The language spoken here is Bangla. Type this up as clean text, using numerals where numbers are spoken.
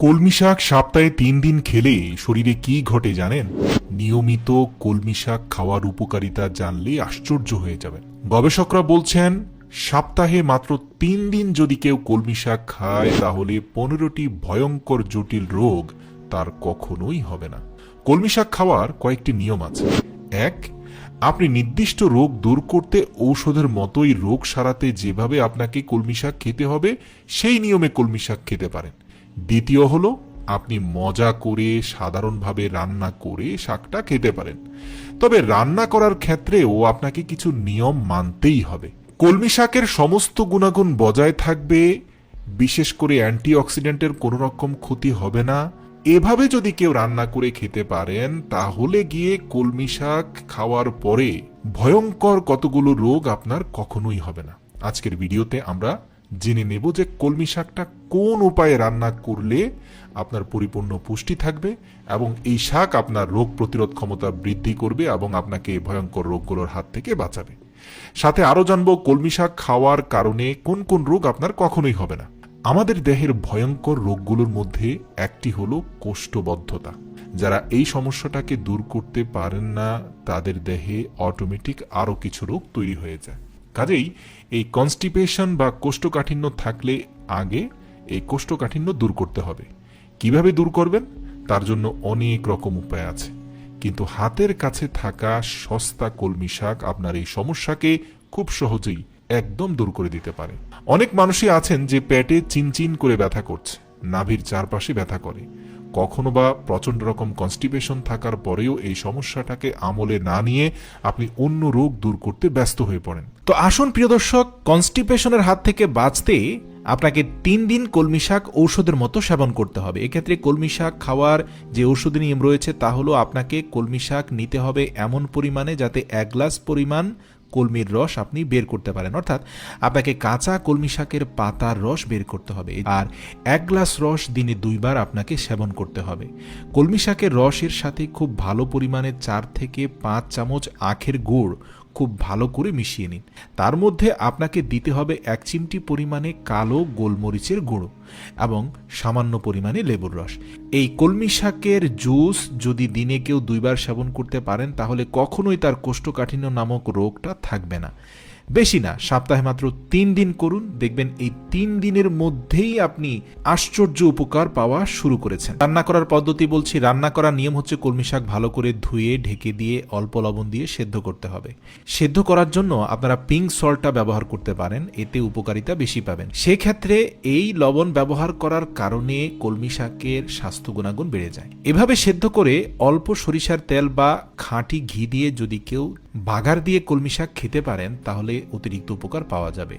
কলমি শাক সপ্তাহে 3 দিন খেলে শরীরে কি ঘটে জানেন? নিয়মিত কলমি শাক খাওয়ার উপকারিতা জানলে আশ্চর্য হয়ে যাবেন। গবেষকরা বলছেন সপ্তাহে মাত্র 3 দিন যদি কেউ কলমি শাক খায় তাহলে 15টি ভয়ঙ্কর জটিল রোগ তার কখনোই হবে না। কলমি শাক খাওয়ার কয়েকটি নিয়ম আছে। 1. আপনি নির্দিষ্ট রোগ দূর করতে ঔষধের মতোই রোগ সারাতে যেভাবে আপনাকে কলমি শাক খেতে হবে সেই নিয়মে কলমি শাক খেতে পারেন। দ্বিতীয় হলো আপনি মজা করে সাধারণভাবে রান্না করে শাকটা খেতে পারেন, তবে রান্না করার ক্ষেত্রেও আপনাকে কিছু নিয়ম মানতেই হবে। কলমি শাকের সমস্ত গুণাগুণ বজায় থাকবে, বিশেষ করে অ্যান্টিঅক্সিডেন্টের কোনো রকম ক্ষতি হবে না। এভাবে যদি কেউ রান্না করে খেতে পারেন তাহলে গিয়ে কলমি শাক খাওয়ার পরে ভয়ঙ্কর কতগুলো রোগ আপনার কখনোই হবে না। আজকের ভিডিওতে আমরা জেনে নেব যে কলমি শাকটা কোন উপায়ে রান্না করলে আপনার পরিপূর্ণ পুষ্টি থাকবে এবং এই শাক আপনার রোগ প্রতিরোধ ক্ষমতা বৃদ্ধি করবে এবং আপনাকে ভয়ঙ্কর রোগগুলোর হাত থেকে বাঁচাবে। সাথে আরো জানবো কলমি শাক খাওয়ার কারণে কোন কোন রোগ আপনার কখনোই হবে না। আমাদের দেহের ভয়ঙ্কর রোগগুলোর মধ্যে একটি হলো কোষ্ঠবদ্ধতা। যারা এই সমস্যাটাকে দূর করতে পারেন না তাদের দেহে অটোমেটিক আরো কিছু রোগ তৈরি হয়ে যায়। কাজেই এই কনস্টিপেশন বা কোষ্ঠকাঠিন্য থাকলে আগে এই কোষ্ঠকাঠিন্য দূর করতে হবে। কিভাবে দূর করবেন তার জন্য অনেক রকম উপায় আছে, কিন্তু হাতের কাছে থাকা সস্তা কলমি শাক আপনার এই সমস্যাকে খুব সহজেই একদম দূর করে দিতে পারে। অনেক মানুষই আছেন যে পেটে চিনচিন করে ব্যথা করছে, নাভির চারপাশে ব্যথা করে, কখনো বা প্রচন্ড রকম কনস্টিপেশন থাকার পরেও এই সমস্যাটাকে আমলে না নিয়ে আপনি অন্য রোগ দূর করতে ব্যস্ত হয়ে পড়েন। তো আসুন প্রিয় দর্শক, কনস্টিপেশনের হাত থেকে বাঁচতে আপনাকে 3 দিন কলমি শাক ঔষধের মতো সেবন করতে হবে। এক্ষেত্রে কলমি শাক খাওয়ার যে ঔষধি নিয়ম রয়েছে তা হলো আপনাকে কলমি শাক নিতে হবে এমন পরিমাণে যাতে 1 গ্লাস পরিমাণ কলমির রস আপনি বের করতে পারেন, অর্থাৎ আপনাকে কাঁচা কলমি শাকের পাতার রস বের করতে হবে আর 1 গ্লাস রস দিনে 2 বার আপনাকে সেবন করতে হবে। কলমি শাকের রসের সাথে খুব ভালো পরিমাণে 4 থেকে 5 চামচ আখের গুড় খুব ভালো করে মিশিয়ে নিন। তার মধ্যে আপনাকে দিতে হবে 1 চিমটি পরিমাণে কালো গোলমরিচের গুঁড়ো এবং সামান্য পরিমাণে লেবুর রস। এই কলমি শাকের জুস যদি দিনে কেউ 2 বার সেবন করতে পারেন তাহলে কখনোই তার কোষ্ঠকাঠিন্য নামক রোগটা থাকবে না। বেশি না, সপ্তাহে মাত্র 3 দিন করুন, দেখবেন এই 3 দিনের মধ্যেই আপনি আশ্চর্য উপকার পাওয়া শুরু করেছেন। রান্না করার পদ্ধতি বলছি। রান্না করার নিয়ম হচ্ছে কলমি শাক ভালো করে ধুয়ে ঢেকে দিয়ে অল্প লবণ দিয়ে সেদ্ধ করতে হবে। সেদ্ধ করার জন্য আপনারা পিঙ্ক সল্টটা ব্যবহার করতে পারেন, এতে উপকারিতা বেশি পাবেন। সেক্ষেত্রে এই লবণ ব্যবহার করার কারণে কলমি শাকের স্বাস্থ্য গুণাগুণ বেড়ে যায়। এভাবে সেদ্ধ করে অল্প সরিষার তেল বা খাঁটি ঘি দিয়ে যদি কেউ বাগার দিয়ে কলমি শাক খেতে পারেন তাহলে অতিরিক্ত উপকার পাওয়া যাবে।